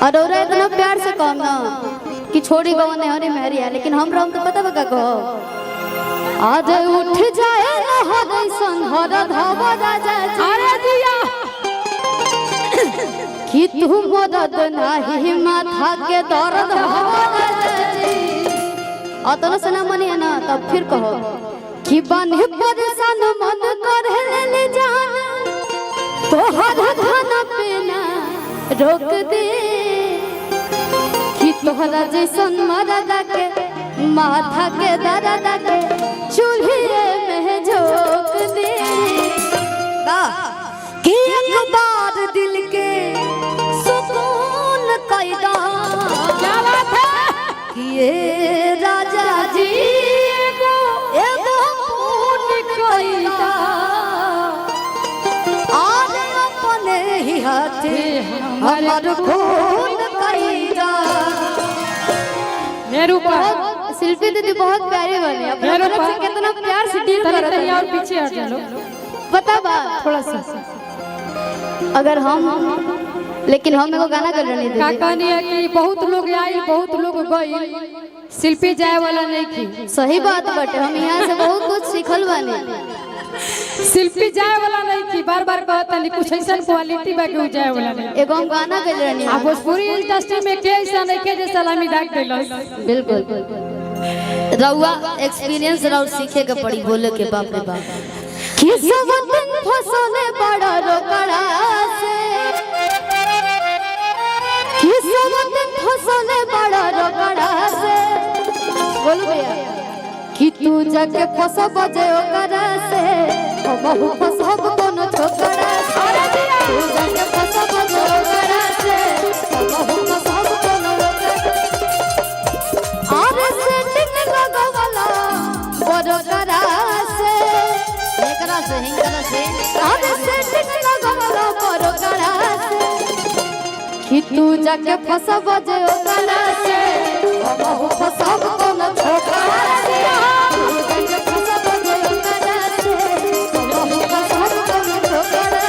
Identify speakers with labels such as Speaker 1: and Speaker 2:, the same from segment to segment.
Speaker 1: और इतना प्यार से कहो ना कि छोड़ी गो ने हरी मेहरिया, लेकिन हम तो पता बका कहो आज उठ जाए हरे संहर धव राजा
Speaker 2: अरे दिया
Speaker 1: कि तू मदद नहीं माथा के दर्द अतन से ना मनिए ना तब फिर कहो कि बने परेशान मन कर ले जान तोहर खाना पीना रोक दे कि तोहरा जैसन मरदा के माथा के दर्द के चूल्हे में झोंक दे कि एक बार दिल के सुकून कैदा।
Speaker 2: क्या बात है
Speaker 1: कि ये राजा जी एगो पून कैदा और अपने ही हाथे हमर खून कैदा।
Speaker 2: मेरे ऊपर
Speaker 1: शिल्पी दीदी बहुत प्यारी बनी, अपने तरफ से कितना प्यार से डील कर रही है।
Speaker 2: और पीछे हट जा लो
Speaker 1: बता बा
Speaker 2: थोड़ा सा
Speaker 1: अगर हम लेकिन हम एगो गाना कर रही
Speaker 2: का कहनी है कि बहुत लोग आई बहुत लोग गई, शिल्पी जाए वाला नहीं थी।
Speaker 1: सही बात बटे, हम यहाँ से बहुत कुछ सीखल बानी।
Speaker 2: शिल्पी जाए वाला नहीं थी, बार बार कहता नहीं कुछ ऐसा क्वालिटी बा के जाए वाला नहीं।
Speaker 1: एगो हम गाना कर रही
Speaker 2: आ भोजपुरी इंडस्ट्री में के ऐसा नहीं के जैसा सलामी दाग देलस।
Speaker 1: बिल्कुल रउआ एक्सपीरियंस रउआ सीखे के पड़ी बोले के बाप रे बाप। कि सवतन फसले बड़ा रोकड़ा से, कि सवतन फसले बड़ा रोकड़ा से। बोलो भैया कि तू जाके फसब जे ओकरा से बहु फसब कोनो छोकरा से। तू जाके फसब जे ओकरा से बहु फसब कोनो ओकरा और सेटिंग लगवाला बरोकरा से एकरा से हिंगरा से और सेटिंग लगवाला बरोकरा से कि तू जाके फसब जे ओकरा से बहु फसब कोनो छोकरा से। तू जाके फसब जे ओकरा से बहु फसब कोनो छोकरा से।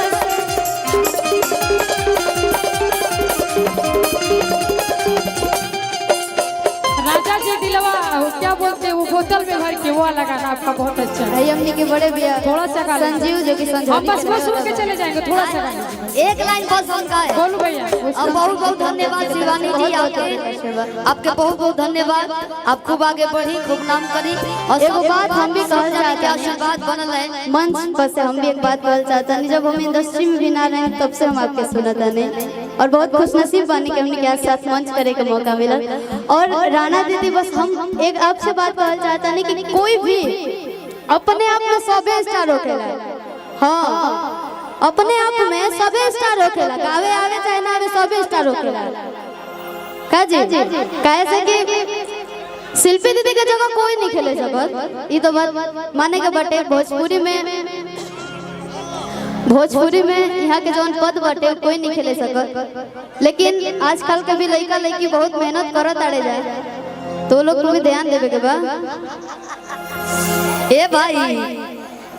Speaker 2: राजा जी दिलवा क्या बोलते हैं वो बोतल में भर के वो लगाना आपका बहुत अच्छा है।
Speaker 1: हमने के बड़े भैया
Speaker 2: थोड़ा सा गा लीजिए।
Speaker 1: संजीव जो कि
Speaker 2: हम बस वो सुन के चले जाएंगे, थोड़ा सा गा लीजिए।
Speaker 1: एक लाइन बस उनका है।
Speaker 2: बोलो भैया।
Speaker 1: अब बहुत बहुत धन्यवाद शिवानी जी आपके बहुत बहुत धन्यवाद। आप खूब आगे बढ़ी, खूब नाम करी। और एगो बात हम भी कहना चाहते हैं, आशीर्वाद बनल है मंच पर से। हम भी एक बात कहना चाहते हैं, जब हम इंडस्ट्री में भी ना रहे तब से हम आपके सुनता नहीं और बहुत खुशनसीब बनी कि हमने के साथ मंच करे का मौका मिला। और राणा दीदी बस हम एक आपसे बात कहना चाहते हैं कि कोई भी अपने आप में सबे स्टार होखेला। हाँ अपने आप में सबे स्टार होखेला, गावे आवे चाहे ना आवे सबे स्टार होखेला। का जी कैसे कि शिल्पी दीदी के जगह कोई नहीं खेले सकत, ई तो बात माने के बटे। भोजपुरी में यहाँ के जौन पद बटे कोई नहीं खेले सकत, लेकिन आजकल के भी लड़का लड़की बहुत मेहनत करत आड़े जाए तो लोग को भी ध्यान देवे के बा। ए भाई